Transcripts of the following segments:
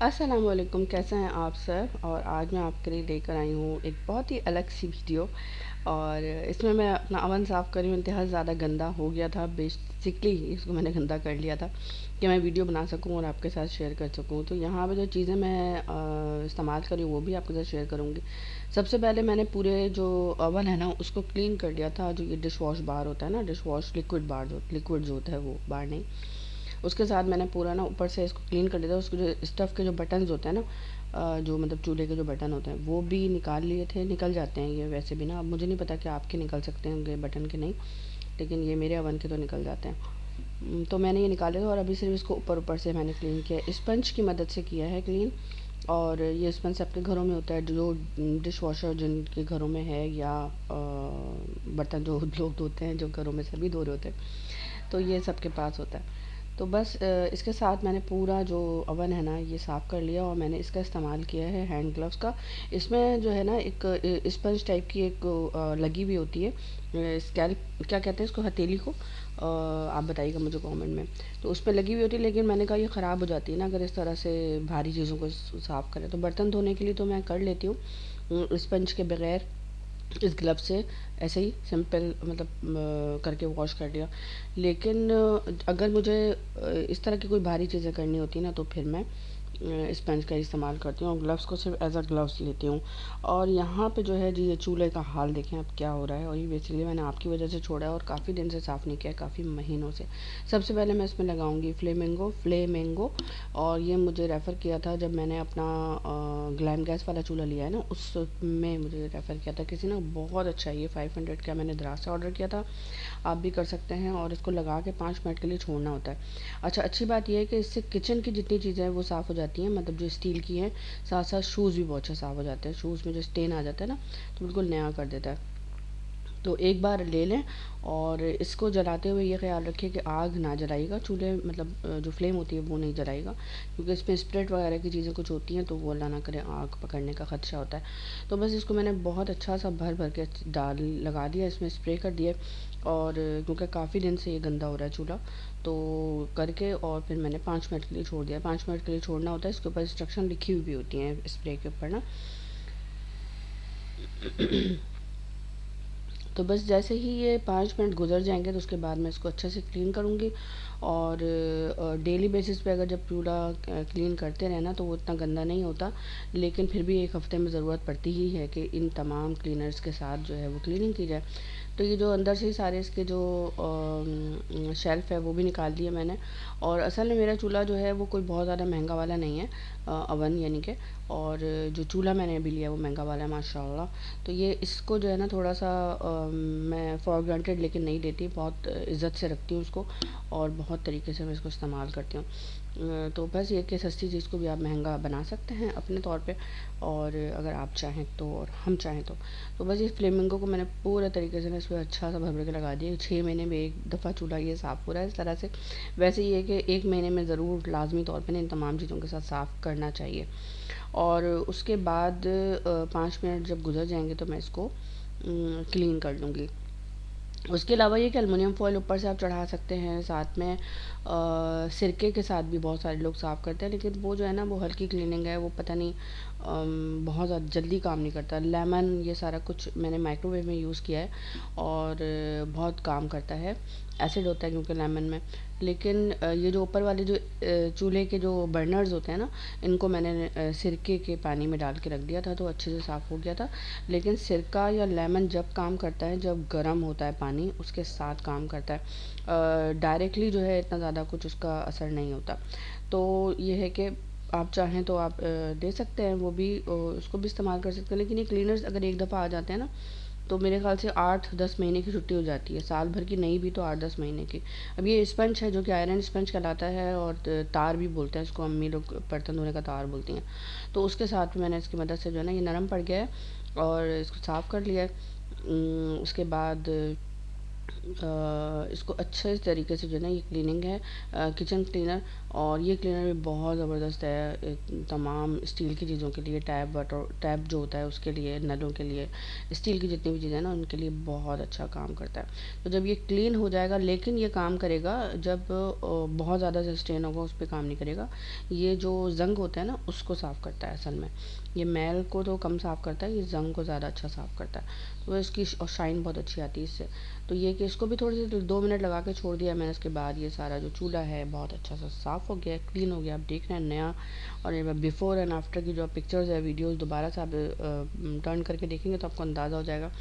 अस्सलाम वालेकुम, कैसे हैं आप सब। और आज मैं आपके लिए लेकर आई हूँ एक बहुत ही अलग सी वीडियो। और इसमें मैं अपना अवन साफ़ कर रही हूँ। इंतहा ज़्यादा गंदा हो गया था, बेसिकली इसको मैंने गंदा कर लिया था कि मैं वीडियो बना सकूँ और आपके साथ शेयर कर सकूँ। तो यहाँ पे जो चीज़ें मैं इस्तेमाल कर रही हूँ वो भी आपके साथ शेयर करूँगी। सबसे पहले मैंने पूरे जो अवन है ना उसको क्लीन कर लिया था। जो ये डिश वॉश बार होता है ना, डिश वॉश लिक्विड जो होता है वो बार नहीं। उसके साथ मैंने पूरा ना ऊपर से इसको क्लीन कर लिया था। उसके जो स्टफ़ के जो बटन्स होते हैं ना, जो मतलब चूल्हे के जो बटन होते हैं वो भी निकाल लिए थे। निकल जाते हैं ये वैसे भी ना। अब मुझे नहीं पता कि आपके निकल सकते होंगे बटन के नहीं, लेकिन ये मेरे अवन के तो निकल जाते हैं। तो मैंने ये निकाले थे और अभी सिर्फ इसको ऊपर ऊपर से मैंने क्लीन किया, स्पंज की मदद से किया है क्लीन। और ये स्पंज सबके घरों में होता है, जो डिश वॉशर जिनके घरों में है, या बर्तन जो लोग धोते हैं, जो घरों में सभी धो रहे होते हैं, तो ये सबके पास होता है। तो बस इसके साथ मैंने पूरा जो अवन है ना ये साफ़ कर लिया। और मैंने इसका इस्तेमाल किया है हैंड ग्लव्स का। इसमें जो है ना एक स्पंज टाइप की एक लगी हुई होती है, स्कैल्प क्या कहते हैं इसको, हथेली को। आप बताइएगा मुझे कमेंट में। तो उस पर लगी हुई होती है, लेकिन मैंने कहा ये ख़राब हो जाती है ना अगर इस तरह से भारी चीज़ों को साफ़ करें। तो बर्तन धोने के लिए तो मैं कर लेती हूँ स्पंज के बगैर, इस ग्लव से ऐसे ही सिंपल मतलब करके वॉश कर लिया। लेकिन अगर मुझे इस तरह की कोई भारी चीज़ें करनी होती है ना, तो फिर मैं स्पंज का इस्तेमाल करती हूँ और ग्लव्स को सिर्फ एज अ ग्लव्स लेती हूँ। और यहाँ पे जो है जी, ये चूल्हे का हाल देखें अब क्या हो रहा है। और ये बेसिकली मैंने आपकी वजह से छोड़ा है और काफ़ी दिन से साफ़ नहीं किया है, काफ़ी महीनों से। सबसे पहले मैं इसमें लगाऊंगी फ्लेमेंगो। और ये मुझे रेफ़र किया था जब मैंने अपना ग्लैम गैस वाला चूल्हा लिया है ना, उसमें मुझे रेफ़र किया था किसी ने। बहुत अच्छा है ये, 500 का मैंने दराज से ऑर्डर किया था। आप भी कर सकते हैं। और इसको लगा के 5 मिनट के लिए छोड़ना होता है। अच्छा, अच्छी बात यह है कि इससे किचन की जितनी चीज़ें हैं वो साफ़ हो जाती हैं, मतलब जो स्टील की हैं। साथ साथ शूज़ भी बहुत अच्छा साफ़ हो जाते हैं। शूज़ में जो स्टेन आ जाता है ना, तो बिल्कुल नया कर देता है। तो एक बार ले लें। और इसको जलाते हुए ये ख्याल रखिए कि आग ना जलाइएगा, चूल्हे मतलब जो फ्लेम होती है वो नहीं जलाइएगा, क्योंकि इसमें स्प्रिट वगैरह की चीज़ें कुछ होती हैं, तो वो अल्लाह ना करे आग पकड़ने का ख़दशा होता है। तो बस इसको मैंने बहुत अच्छा सा भर भर के डाल लगा दिया, इसमें स्प्रे कर दिया। और क्योंकि काफ़ी दिन से ये गंदा हो रहा है चूल्हा, तो करके और फिर मैंने 5 मिनट के लिए छोड़ दिया। 5 मिनट के लिए छोड़ना होता है, इसके ऊपर इंस्ट्रक्शन लिखी हुई भी होती हैं स्प्रे के ऊपर ना। तो बस जैसे ही ये 5 मिनट गुजर जाएंगे, तो उसके बाद मैं इसको अच्छे से क्लीन करूँगी। और डेली बेसिस पे अगर जब चूल्हा क्लीन करते रहें ना, तो वो इतना गंदा नहीं होता। लेकिन फिर भी एक हफ़्ते में ज़रूरत पड़ती ही है कि इन तमाम क्लीनर्स के साथ जो है वो क्लीनिंग की जाए। तो ये जो अंदर से ही सारे इसके जो शेल्फ़ है वो भी निकाल दिए मैंने। और असल में मेरा चूल्हा जो है वो कोई बहुत ज़्यादा महंगा वाला नहीं है, अवन यानी कि। और जो चूल्हा मैंने अभी लिया है वो महंगा वाला है माशाल्लाह। तो ये इसको जो है ना थोड़ा सा मैं फॉर ग्रांटेड लेकिन नहीं लेती, बहुत इज़्ज़त से रखती हूँ उसको। और बहुत तरीके से मैं इसको इस्तेमाल करती हूँ। तो बस ये कि सस्ती चीज़ को भी आप महंगा बना सकते हैं अपने तौर पे, और अगर आप चाहें तो और हम चाहें तो बस ये फ्लेमिंगो को मैंने पूरे तरीके से ना इस पर अच्छा सा भर भर के लगा दिया। 6 महीने में एक दफ़ा चूल्हा ये साफ़ हो रहा है इस तरह से। वैसे ये कि 1 महीने में ज़रूर लाजमी तौर पे ना इन तमाम चीज़ों के साथ साफ़ करना चाहिए। और उसके बाद 5 मिनट जब गुजर जाएंगे तो मैं इसको क्लीन कर लूँगी। उसके अलावा ये कि एलुमिनियम फॉइल ऊपर से आप चढ़ा सकते हैं। साथ में सिरके के साथ भी बहुत सारे लोग साफ़ करते हैं, लेकिन वो जो है ना वो हल्की क्लीनिंग है, वो पता नहीं बहुत ज़्यादा जल्दी काम नहीं करता। लेमन ये सारा कुछ मैंने माइक्रोवेव में यूज़ किया है और बहुत काम करता है। एसिड होता है क्योंकि लेमन में। लेकिन ये जो ऊपर वाले जो चूल्हे के जो बर्नर्स होते हैं ना, इनको मैंने सिरके के पानी में डाल के रख दिया था, तो अच्छे से साफ़ हो गया था। लेकिन सिरका या लेमन जब काम करता है जब गर्म होता है पानी, उसके साथ काम करता है। डायरेक्टली जो है इतना ज़्यादा कुछ उसका असर नहीं होता। तो ये है कि आप चाहें तो आप दे सकते हैं, वो भी उसको भी इस्तेमाल कर सकते हैं। लेकिन ये क्लीनर्स अगर एक दफ़ा आ जाते हैं ना, तो मेरे ख़्याल से 8-10 महीने की छुट्टी हो जाती है, साल भर की नहीं भी तो 8-10 महीने की। अब ये स्पंज है जो कि आयरन स्पंज कहलाता है, और तार भी बोलते हैं इसको, अम्मी लोग बर्तन धोने का तार बोलती हैं। तो उसके साथ मैंने इसकी मदद से जो है ना ये नरम पड़ गया है और इसको साफ़ कर लिया है। उसके बाद इसको अच्छे तरीके से जो है ना, ये क्लीनिंग है, किचन क्लीनर। और ये क्लीनर भी बहुत ज़बरदस्त है तमाम स्टील की चीज़ों के लिए, टैप जो होता है उसके लिए, नलों के लिए, स्टील की जितनी भी चीज़ें हैं ना उनके लिए बहुत अच्छा काम करता है। तो जब ये क्लीन हो जाएगा, लेकिन ये काम करेगा जब बहुत ज़्यादा सस्टेन होगा उस पर काम नहीं करेगा। ये जो जंग होता है ना उसको साफ़ करता है असल में। ये मैल को तो कम साफ़ करता है, ये जंग को ज़्यादा अच्छा साफ़ करता है। तो इसकी और शाइन बहुत अच्छी आती है इससे। तो ये कि इसको भी थोड़ी सी 2 मिनट लगा के छोड़ दिया मैंने। उसके बाद ये सारा जो चूल्हा है बहुत अच्छा सा साफ़ हो गया, क्लीन हो गया। आप देख रहे हैं नया। और ये बिफ़ोर एंड आफ्टर की जो पिक्चर्स है, वीडियोस दोबारा से आप टर्न करके देखेंगे तो आपको अंदाज़ा हो जाएगा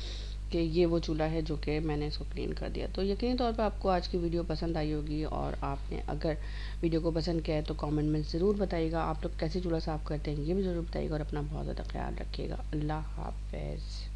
कि ये वो चूल्हा है जो कि मैंने इसको क्लीन कर दिया। तो यकीनी तौर पे आपको आज की वीडियो पसंद आई होगी, और आपने अगर वीडियो को पसंद किया है तो कमेंट में ज़रूर बताइएगा। आप लोग कैसे चूल्हा साफ़ करते हैं ये भी ज़रूर बताइएगा, और अपना बहुत ज़्यादा ख्याल रखिएगा। अल्लाह हाफ़िज़।